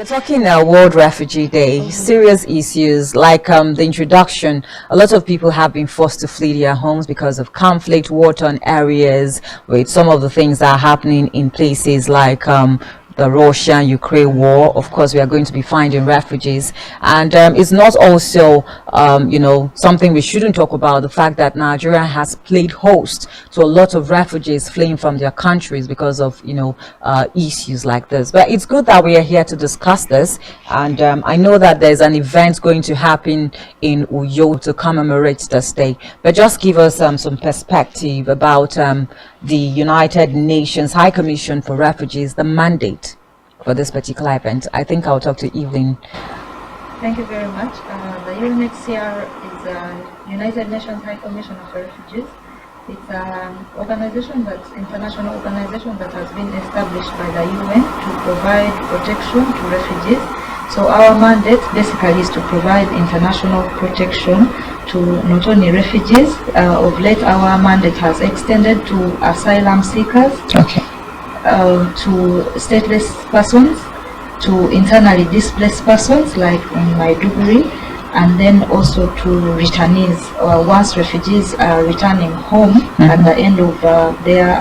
We're talking World Refugee Day, serious issues like the introduction. A lot of people have been forced to flee their homes because of conflict, war-torn areas, with some of the things that are happening in places like the Russia-Ukraine war. Of course, we are going to be finding refugees, and it's not also something we shouldn't talk about, the fact that Nigeria has played host to a lot of refugees fleeing from their countries because of issues like this. But it's good that we are here to discuss this, and I know that there's an event going to happen in Uyo to commemorate this day. But just give us some perspective about the United Nations High Commission for Refugees, the mandate for this particular event. I think I'll talk to Evelyn. Thank you very much. The UNHCR is a United Nations High Commission for Refugees. It's an international organization that has been established by the UN to provide protection to refugees. So our mandate basically is to provide international protection to not only refugees. Of late, our mandate has extended to asylum seekers, to stateless persons, to internally displaced persons like in Maiduguri, and then also to returnees. Once refugees are returning home at the end of their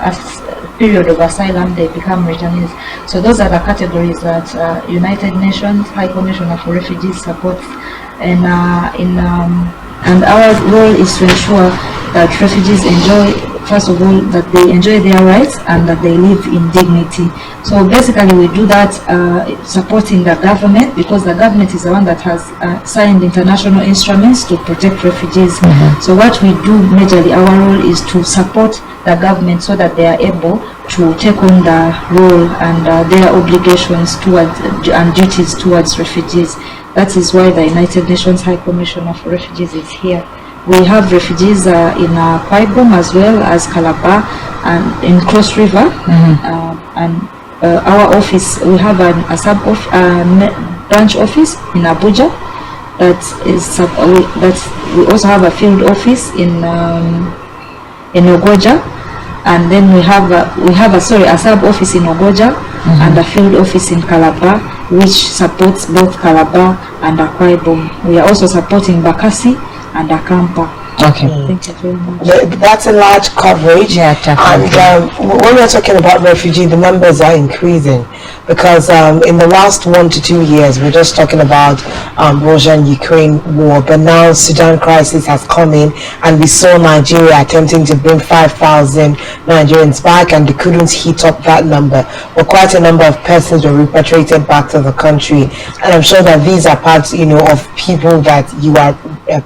period of asylum, they become returnees. So those are the categories that United Nations High Commissioner for Refugees supports, and our role is to ensure that refugees first of all, that they enjoy their rights and that they live in dignity. So basically we do that supporting the government, because the government is the one that has signed international instruments to protect refugees. So what we do majorly, our role is to support the government so that they are able to take on the role and their obligations towards and duties towards refugees. That is why the United Nations High Commissioner for Refugees is here. We have refugees in Kwaibom as well as Calabar and in Cross River, and our office, we have branch office in Abuja. We also have a field office in Ogoja, and then we have a sub office in Ogoja and a field office in Calabar, which supports both Calabar and Akwa Ibom. We are also supporting Bakassi and Akampa. Okay. Thank you very much. That's a large coverage. Yeah, definitely. And when we're talking about refugee, the numbers are increasing, because in the last 1 to 2 years, we're just talking about Russia and Ukraine war, but now Sudan crisis has come in, and we saw Nigeria attempting to bring 5,000 Nigerians back, and they couldn't hit up that number. But quite a number of persons were repatriated back to the country, and I'm sure that these are parts, of people that you are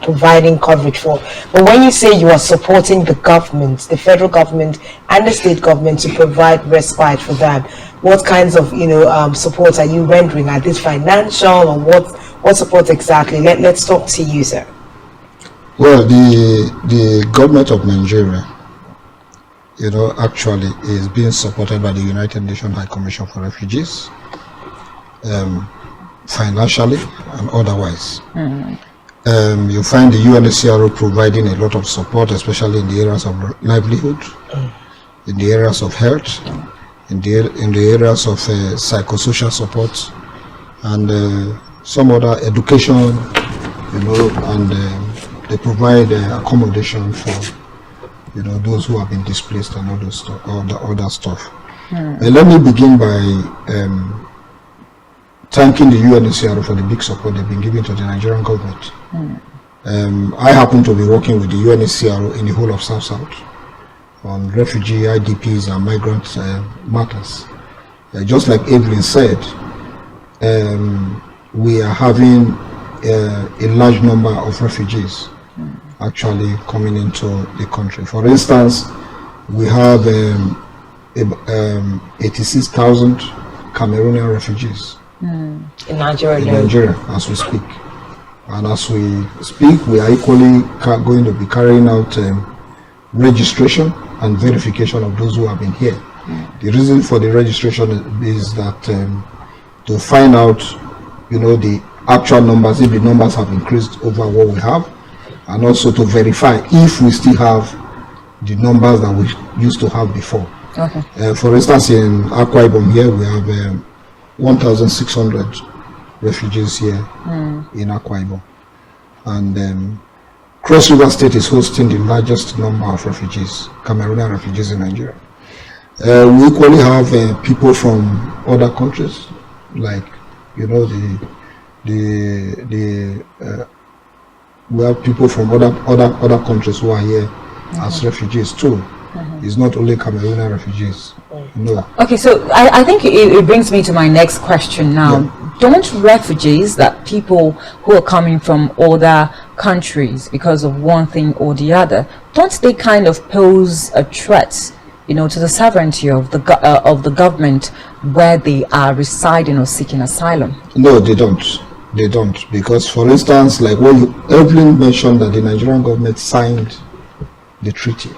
providing coverage for. But when you say you are supporting the government, the federal government and the state government to provide respite for them, what kinds of support are you rendering? Are this financial, or what support exactly? Let's talk to you, sir. Well, the government of Nigeria, actually is being supported by the United Nations High Commission for Refugees, financially and otherwise. You find the UNHCR providing a lot of support, especially in the areas of livelihood, in the areas of health, in the areas of psychosocial support, and some other education, and they provide accommodation for those who have been displaced and all the other stuff. Let me begin by thanking the UNHCR for the big support they've been giving to the Nigerian government. I happen to be working with the UNHCR in the whole of South on refugee, IDPs and migrant matters. Just like Evelyn said, we are having a large number of refugees actually coming into the country. For instance, we have 86,000 Cameroonian refugees in Nigeria. In Nigeria, as we speak. And as we speak, we are equally going to be carrying out registration and verification of those who have been here. The reason for the registration is that to find out, the actual numbers, if the numbers have increased over what we have, and also to verify if we still have the numbers that we used to have before. Okay. For instance, in Akwa Ibom here, we have 1,600 refugees here in Akwa Ibom. And Cross River State is hosting the largest number of refugees, Cameroonian refugees in Nigeria. We equally have people from other countries, like, you know, we have people from other countries who are here as refugees too. It's not only Cameroonian refugees. No. Okay, so I think it brings me to my next question now. Yeah. Don't refugees, that people who are coming from other countries because of one thing or the other, don't they kind of pose a threat, you know, to the sovereignty of the government where they are residing or seeking asylum? No, they don't. They don't, because, for instance, like when Evelyn mentioned that the Nigerian government signed the treaty.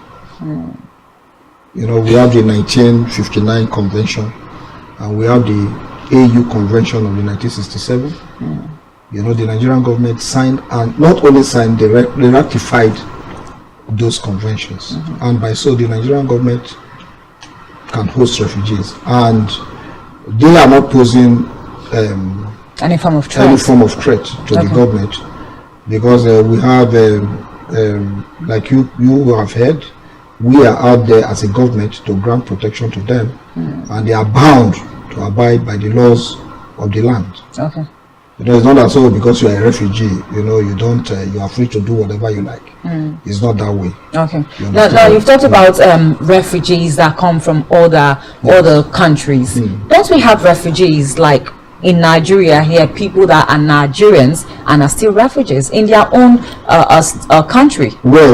You know, we have the 1959 convention, and we have the AU convention of 1967. You know, the Nigerian government signed, and not only signed, they ratified those conventions, and by so the Nigerian government can host refugees, and they are not posing any form of threat to the government, because we have like you have heard, we are out there as a government to grant protection to them, and they are bound to abide by the laws of the land. Okay. You know, it's not that so because you are a refugee, you know, you don't, you are free to do whatever you like. It's not that way. Okay. Now you've talked about refugees that come from other countries. Don't we have refugees like in Nigeria here, people that are Nigerians and are still refugees in their own country? Well,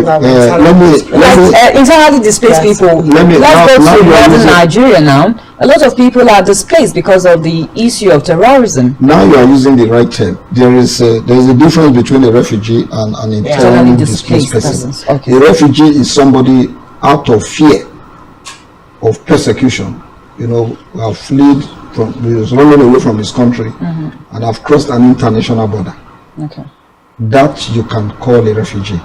internally displaced people. Let's go to northern Nigeria now. A lot of people are displaced because of the issue of terrorism. Now you are using the right term. There is a difference between a refugee and an internally displaced person. Okay. A refugee is somebody out of fear of persecution. You know, have fled from, he was running away from his country and have crossed an international border. Okay. That you can call a refugee.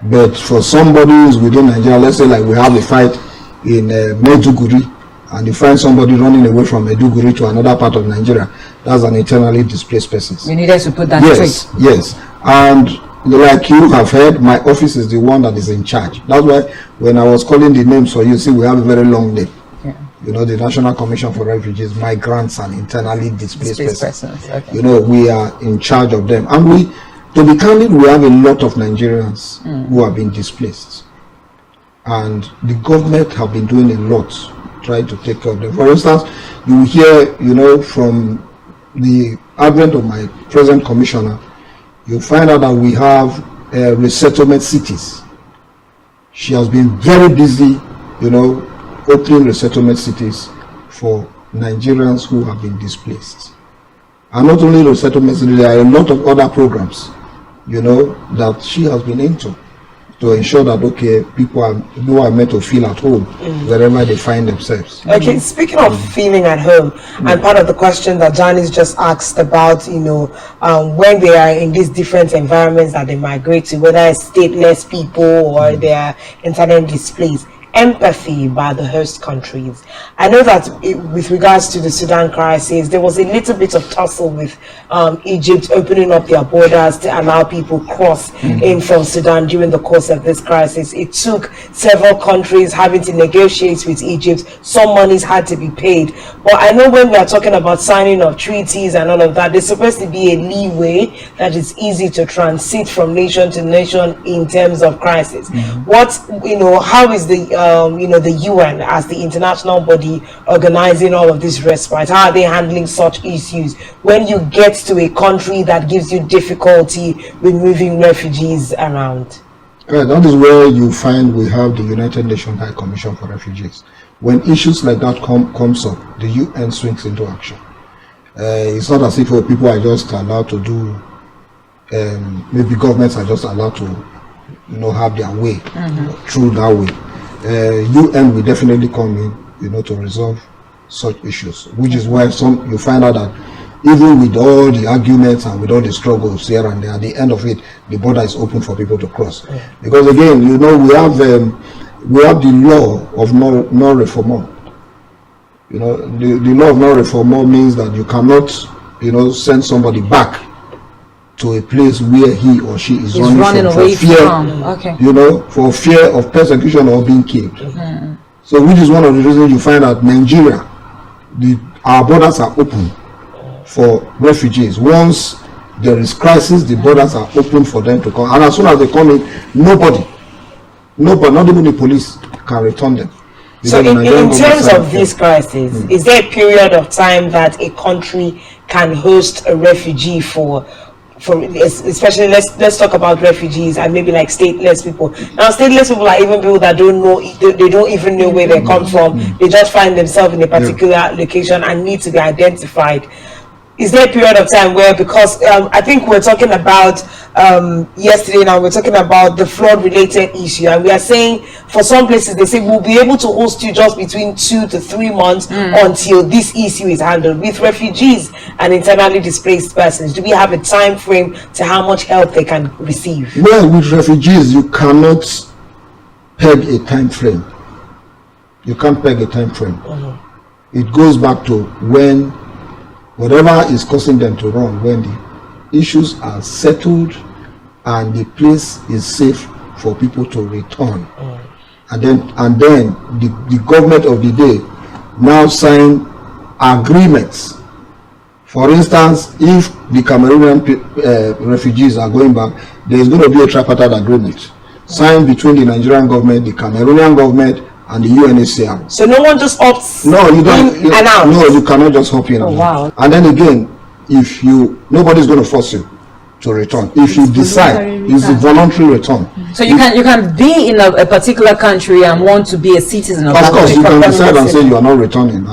But for somebody who's within Nigeria, let's say like we have a fight in Maiduguri, and you find somebody running away from Maiduguri to another part of Nigeria, that's an internally displaced person. We needed to put that straight. Yes. And like you have heard, my office is the one that is in charge. That's why when I was calling the names for you, see, we have a very long name. You know, the National Commission for Refugees, Migrants and Internally Displaced Persons. Okay. You know, we are in charge of them. And we, to be candid, we have a lot of Nigerians who have been displaced. And the government have been doing a lot trying to take care of them. For instance, you hear, you know, from the advent of my present commissioner, you find out that we have resettlement cities. She has been very busy, you know, opening resettlement cities for Nigerians who have been displaced. And not only resettlement cities, there are a lot of other programs, you know, that she has been into to ensure that, okay, people are meant to feel at home wherever they find themselves. Okay, speaking of feeling at home, and part of the question that Janice just asked about, you know, when they are in these different environments that they migrate to, whether it's stateless people or they are internally displaced, empathy by the host countries. I know that with regards to the Sudan crisis, there was a little bit of tussle with Egypt opening up their borders to allow people cross in from Sudan during the course of this crisis. It took several countries having to negotiate with Egypt. Some monies had to be paid. But I know when we are talking about signing of treaties and all of that, there's supposed to be a leeway that is easy to transit from nation to nation in terms of crisis. What, you know, how is the you know, the UN as the international body organizing all of this respite? How are they handling such issues when you get to a country that gives you difficulty with moving refugees around? That is where you find we have the United Nations High Commission for Refugees. When issues like that comes up, the UN swings into action. It's not as if people are just allowed to do, maybe governments are just allowed to, you know, have their way through that way. UN will definitely come in, you know, to resolve such issues, which is why you find out that even with all the arguments and with all the struggles here and there, at the end of it, the border is open for people to cross. Because again, you know, we have the law of non-refoulement. You know, the law of non-refoulement means that you cannot send somebody back to a place where he or she is running from, away for fear, from. Okay. For fear of persecution or being killed. So, which is one of the reasons you find that Nigeria, our borders are open for refugees. Once there is crisis, the borders are open for them to come, and as soon as they come in, nobody, not even the police, can return them. So in terms of this crisis, is there a period of time that a country can host a refugee for especially let's talk about refugees and maybe like stateless people. Now stateless people are even people that don't know, they don't even know where they come from. They just find themselves in a particular location and need to be identified. Is there a period of time where, because I think we're talking about yesterday, now we're talking about the flood related issue, and we are saying for some places they say we'll be able to host you just between 2 to 3 months until this issue is handled. With refugees and internally displaced persons, do we have a time frame to how much help they can receive? Well, with refugees, you cannot peg a time frame. You can't peg a time frame. It goes back to when whatever is causing them to run, when the issues are settled and the place is safe for people to return, and then the government of the day now sign agreements. For instance, if the Cameroonian refugees are going back, there is going to be a tripartite agreement signed between the Nigerian government, the Cameroonian government, and the UNHCR. So no one just opts no, you don't, in and out? No, you cannot just hop in. Oh, wow. And then again, if nobody's going to force you to return. If you decide, it's a voluntary return. So you can be in a particular country and want to be a citizen of that course, country. you can decide and say you are not returning,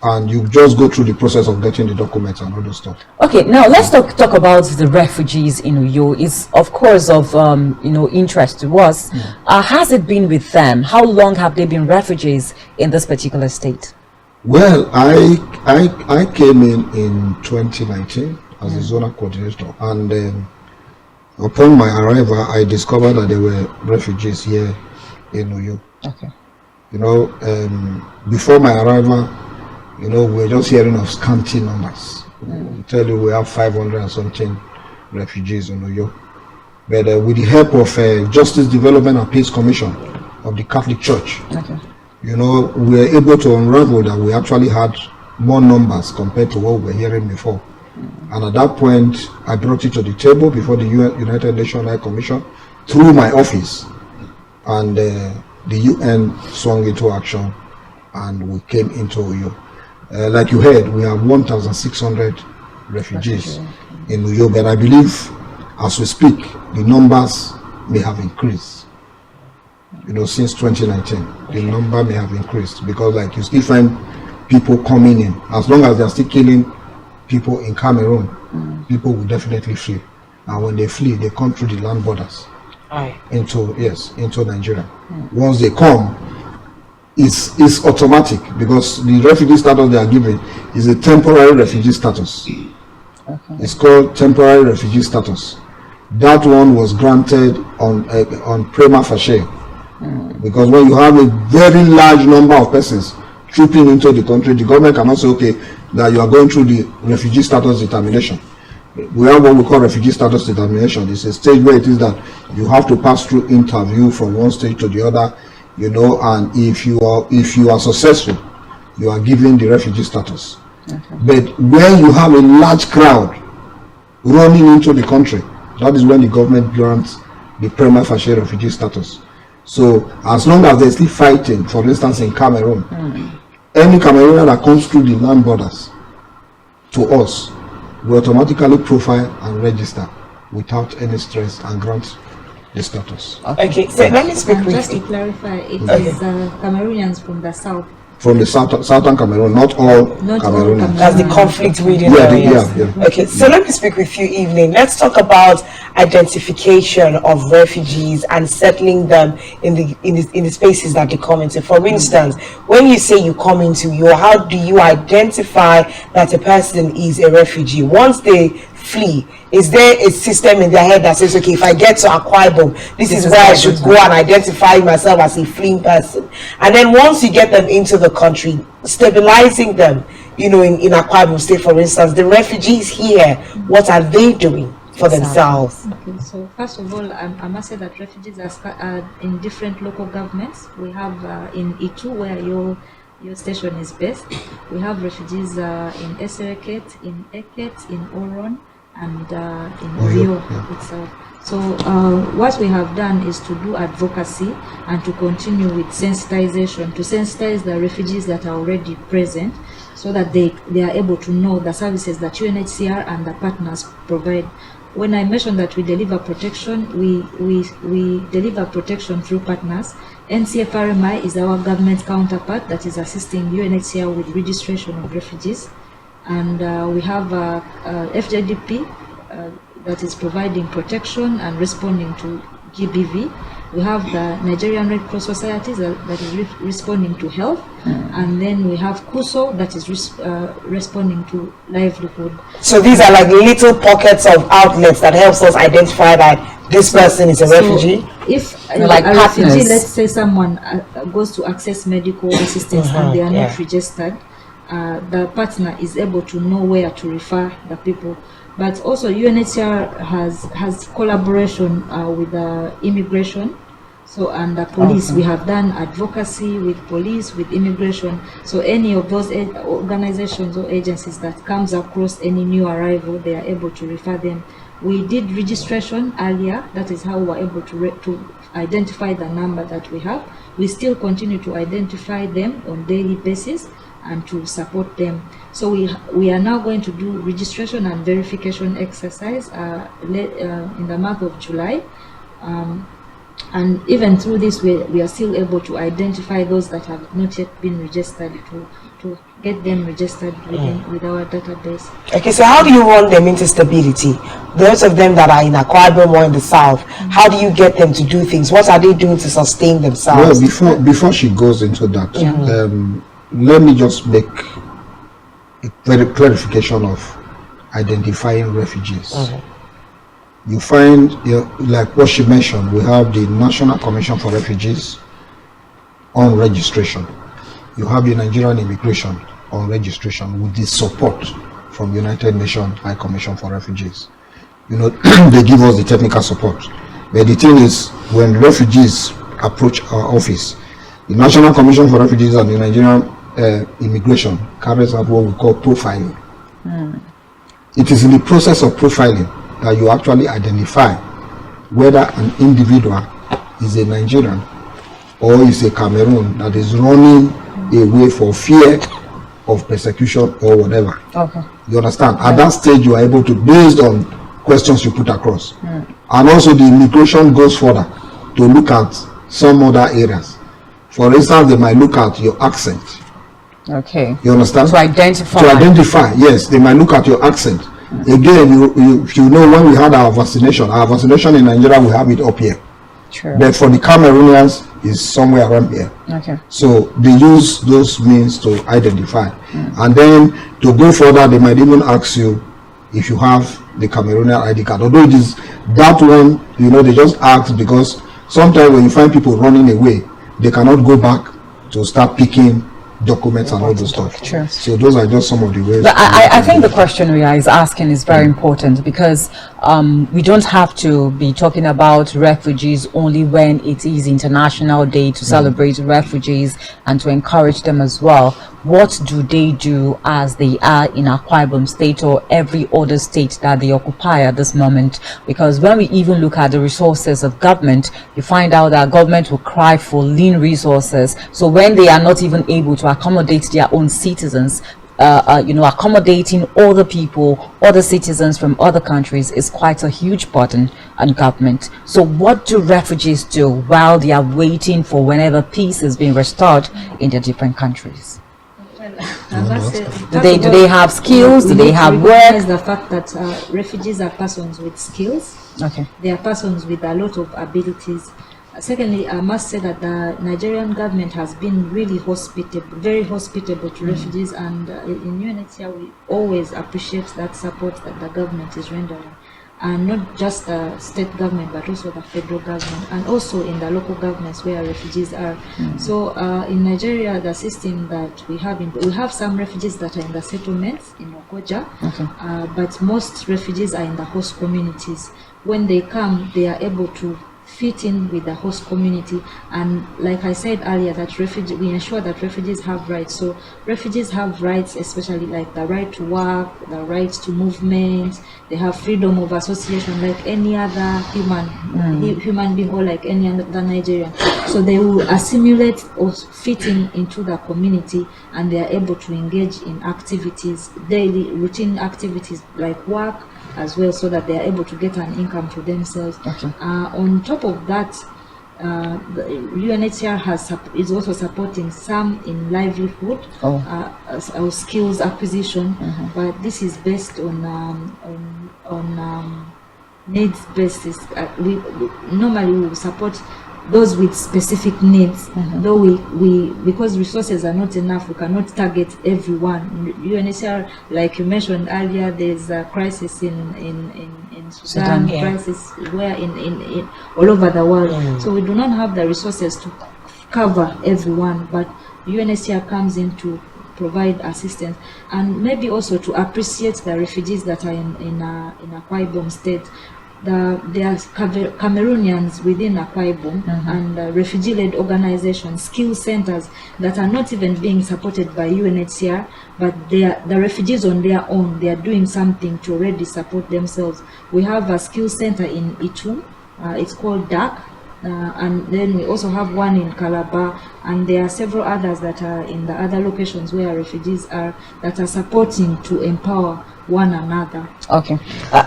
and you just go through the process of getting the documents and all those stuff. Okay, now let's talk about the refugees in Uyo. It's of course of interest to us. Has it been with them? How long have they been refugees in this particular state? Well, I came in 2019 as a zonal coordinator, and upon my arrival, I discovered that there were refugees here in Uyo. Okay. Before my arrival, we're just hearing of scanty numbers. I tell you, we have 500 and something refugees in Uyo. But with the help of Justice Development and Peace Commission of the Catholic Church, we were able to unravel that we actually had more numbers compared to what we were hearing before. And at that point, I brought it to the table before the United Nations High Commission through my office, and the UN swung into action, and we came into Uyo. Like you heard, we have 1,600 refugees in Uyo, but I believe as we speak, the numbers may have increased. Since 2019, the number may have increased, because like you still find people coming in. As long as they are still killing people in Cameroon, people will definitely flee. And when they flee, they come through the land borders into Nigeria. Once they come, it's automatic, because the refugee status they are given is a temporary refugee status. It's called temporary refugee status. That one was granted on prima facie, because when you have a very large number of persons trooping into the country, the government cannot say, okay, that you are going through the refugee status determination. We have what we call refugee status determination. It's a stage where it is that you have to pass through interview from one stage to the other, and if you are successful, you are given the refugee status. But when you have a large crowd running into the country, that is when the government grants the prima facie refugee status. So as long as they're still fighting, for instance in Cameroon, any Cameroonian that comes through the land borders to us, we automatically profile and register without any stress and grant the status. Okay, so let me speak with just to clarify, it is Cameroonians from the south. From the southern Cameroon, not all Cameroonians. That's the conflict region. Okay, so let me speak with you, Evelyn. Let's talk about identification of refugees and settling them in the spaces that they come into. For instance, when you say you come into how do you identify that a person is a refugee? Once they flee, is there a system in their head that says, okay, if I get to Akwa Ibom, this is where I should go and identify myself as a fleeing person? And then once you get them into the country, stabilizing them, you know, in Akwa Ibom State, for instance, the refugees here, what are they doing for themselves? Okay, so first of all, I must say that refugees are in different local governments. We have in Itu, where your station is based, we have refugees in Esereket, in Eket, in Oron, and in Oyo itself. So what we have done is to do advocacy and to continue with sensitization, to sensitize the refugees that are already present, so that they are able to know the services that UNHCR and the partners provide. When I mentioned that we deliver protection, we deliver protection through partners. NCFRMI is our government counterpart that is assisting UNHCR with registration of refugees. And we have FJDP that is providing protection and responding to GBV. We have the Nigerian Red Cross Society that is responding to health. And then we have KUSO that is responding to livelihood. So these are like little pockets of outlets that helps us identify that this person is a refugee? If like a partners. refugee, let's say someone goes to access medical assistance and they are not registered, the partner is able to know where to refer the people. But also UNHCR has collaboration with the immigration, so and the police. We have done advocacy with police, with immigration. So any of those organizations or agencies that comes across any new arrival, they are able to refer them. We did registration earlier. That is how we were able to identify the number that we have. We still continue to identify them on daily basis and to support them. So we are now going to do registration and verification exercise in the month of July. And even through this, we are still able to identify those that have not yet been registered to get them registered with our database. Okay, so how do you run them into stability? Those of them that are in Akwa Ibom or in the south, how do you get them to do things? What are they doing to sustain themselves? Well, before she goes into that, let me just make a very clarification of identifying refugees. You find, like what she mentioned, we have the National Commission for Refugees on registration. You have the Nigerian Immigration on registration with the support from United Nations High Commission for Refugees. You know, they give us the technical support. But the thing is, when refugees approach our office, the National Commission for Refugees and the Nigerian Immigration carries out what we call profiling. It is in the process of profiling that you actually identify whether an individual is a Nigerian or is a Cameroon that is running away for fear of persecution or whatever. Okay. You understand? At that stage, you are able to, based on questions you put across. And also the immigration goes further to look at some other areas. For instance, they might look at your accent. Okay. You understand? To identify. To identify, yes. They might look at your accent. Again, you know, when we had our vaccination in Nigeria, we have it up here. True. But for the Cameroonians, it's somewhere around here. Okay. So they use those means to identify. And then to go further, they might even ask you if you have the Cameroonian ID card. Although it is that one, you know, they just ask because sometimes when you find people running away, they cannot go back to start picking documents and all those stuff. Sure. So those are just some of the ways. But I think the question we are asking is very important because we don't have to be talking about refugees only when it is International Day to celebrate refugees and to encourage them as well. What do they do as they are in Akwa Ibom State or every other state that they occupy at this moment? Because when we even look at the resources of government, you find out that government will cry for lean resources. So when they are not even able to accommodate their own citizens, you know, accommodating other people, other citizens from other countries is quite a huge burden on government. So what do refugees do while they are waiting for whenever peace is being restored in their different countries? Do they have skills? Do they have work? The fact that refugees are persons with skills. Okay. They are persons with a lot of abilities. Secondly, I must say that the Nigerian government has been really hospitable, very hospitable to refugees, and in UNHCR we always appreciate that support that the government is rendering. and not just the state government but also the federal government, and also in the local governments where refugees are. So in Nigeria, the system that we have some refugees that are in the settlements in Okoja, but most refugees are in the host communities. When they come, they are able to fit in with the host community, and like I said earlier, that we ensure that refugees have rights. So refugees have rights, especially like the right to work, the right to movement. They have freedom of association like any other human being, or like any other Nigerian. So they will assimilate or fit into the community, and they are able to engage in activities, daily routine activities like work as well, so that they are able to get an income for themselves. On top of that, the UNHCR is also supporting some in livelihood or skills acquisition, but this is based on needs basis. We normally will support those with specific needs, though we because resources are not enough, we cannot target everyone. UNHCR, like you mentioned earlier, there's a crisis in Sudan, crisis where in all over the world. So we do not have the resources to cover everyone, but UNHCR comes in to provide assistance, and maybe also to appreciate the refugees that are in Akwa Ibom state. There are Cameroonians within Akwa Ibom and refugee-led organizations, skill centers that are not even being supported by UNHCR, but the refugees on their own, they are doing something to already support themselves. We have a skill center in Itu, it's called DAC, and then we also have one in Calabar, and there are several others that are in the other locations where refugees are, that are supporting to empower one another. Okay,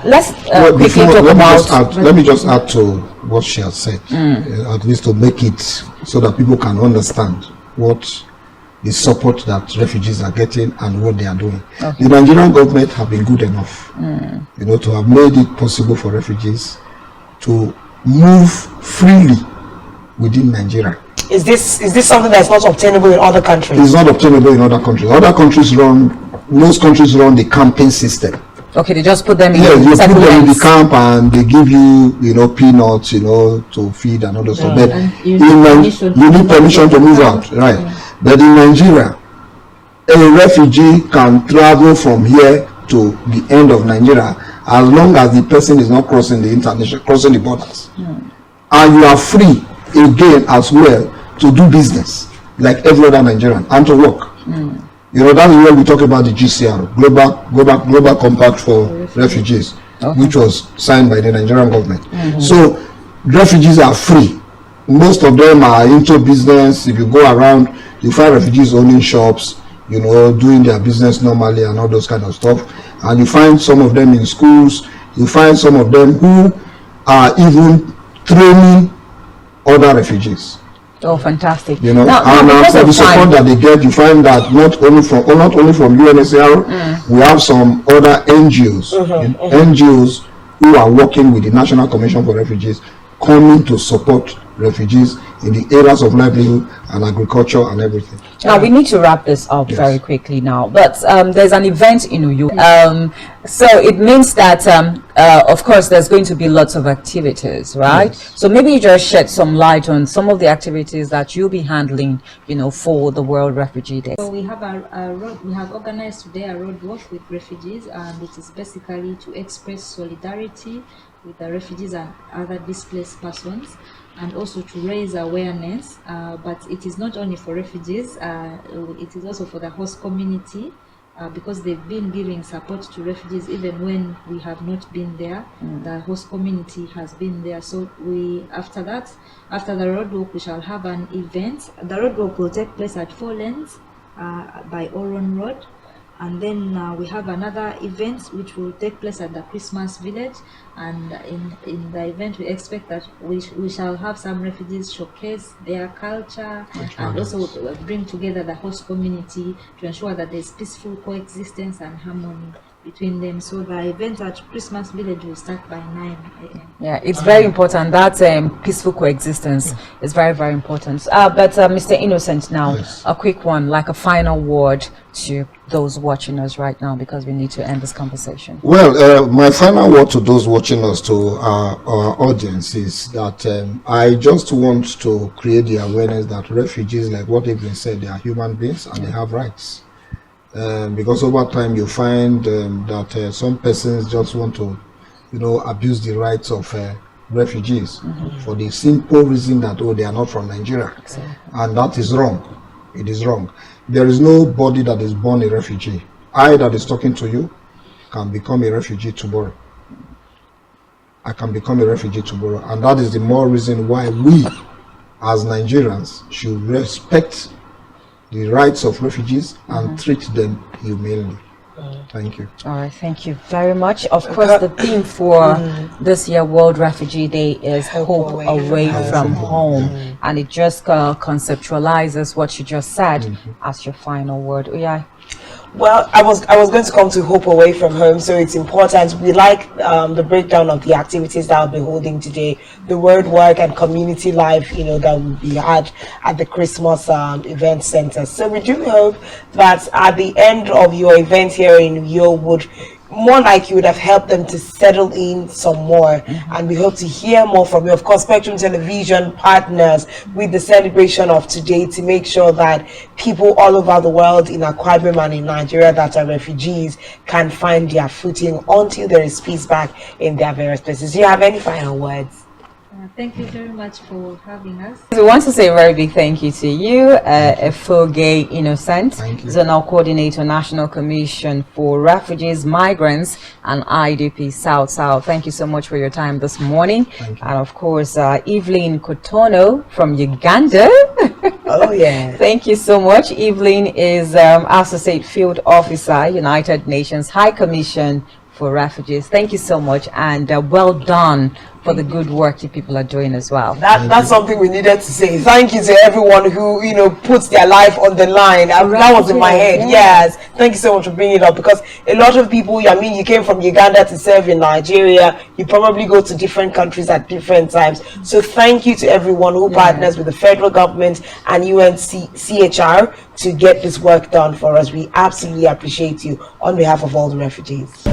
let's quickly talk about. Let me just add to what she has said, at least to make it so that people can understand what the support that refugees are getting and what they are doing. The Nigerian government have been good enough, to have made it possible for refugees to move freely within Nigeria. Is this something that's not obtainable in other countries? It's not obtainable in other countries. Most countries run the camping system. Okay, they just put them in. Yeah, you put them in the camp and they give you, peanuts, to feed and all those stuff. But you need permission to move out, right? But in Nigeria, a refugee can travel from here to the end of Nigeria as long as the person is not crossing the borders, and you are free again as well to do business like every other Nigerian and to work. That is where we talk about the GCR, Global Compact for Refugees, which was signed by the Nigerian government. So refugees are free. Most of them are into business. If you go around, you find refugees owning shops, doing their business normally and all those kind of stuff. And you find some of them in schools. You find some of them who are even training other refugees. Oh, fantastic! And for the support that they get, you find that not only from UNHCR, we have some other NGOs, NGOs who are working with the National Commission for Refugees, coming to support refugees in the areas of livelihood and agriculture and everything. Now we need to wrap this up very quickly now, but there's an event in Uyo. So it means that of course there's going to be lots of activities, right? So maybe you just shed some light on some of the activities that you'll be handling, for the World Refugee Day. So we have we have organized today a road walk with refugees, and it is basically to express solidarity with the refugees and other displaced persons, and also to raise awareness, but it is not only for refugees, it is also for the host community, because they've been giving support to refugees even when we have not been there. The host community has been there. So after the roadwalk, we shall have an event. The roadwalk will take place at 4 lanes by Oron Road. And then we have another event which will take place at the Christmas village, and in the event we expect that we shall have some refugees showcase their culture and also bring together the host community to ensure that there's peaceful coexistence and harmony between them. So the event at Christmas Village will start by 9 a.m. Yeah, it's very important. That peaceful coexistence is very, very important. But Mr. Innocent, now, Yes. a quick one, like a final word to those watching us right now, because we need to end this conversation. Well, my final word to those watching us, to our audience, is that I just want to create the awareness that refugees, like what Evelyn said, they are human beings and they have rights. Because over time you find that some persons just want to, abuse the rights of refugees for the simple reason that, oh, they are not from Nigeria. Exactly. And that is wrong. It is wrong. There is nobody that is born a refugee. I that is talking to you can become a refugee tomorrow. I can become a refugee tomorrow. And that is the more reason why we, as Nigerians, should respect the rights of refugees and treat them humanely. Thank you. All right, thank you very much. Of course, the theme for this year World Refugee Day is Hope Away from Home. And it just conceptualizes what you just said as your final word. Oh, yeah. Well, I was going to come to Hope Away from Home, so it's important. We like the breakdown of the activities that I'll be holding today, the word work and community life, that will be had at the Christmas event center. So we do hope that at the end of your event here in Uyo would more like you would have helped them to settle in some more, and we hope to hear more from you. Of course, Spectrum Television partners with the celebration of today to make sure that people all over the world in Akwa Ibom and in Nigeria that are refugees can find their footing until there is peace back in their various places. Do you have any final words? Thank you very much for having us. We want to say a very big thank you to you, Efoge Innocent, Thank you. Zonal Coordinator, National Commission for Refugees, Migrants, and IDP South. Thank you so much for your time this morning. Thank you. And of course, Evelyn Kotono from Uganda. Oh, yeah. Thank you so much. Evelyn is Associate Field Officer, United Nations High Commission for Refugees. Thank you so much, and well done for the good work you people are doing as well. That's something we needed to say. Thank you to everyone who puts their life on the line. That was in my head. Yes, thank you so much for bringing it up, because a lot of people, you came from Uganda to serve in Nigeria. You probably go to different countries at different times. So thank you to everyone who partners with the federal government and UNHCR to get this work done for us. We absolutely appreciate you on behalf of all the refugees.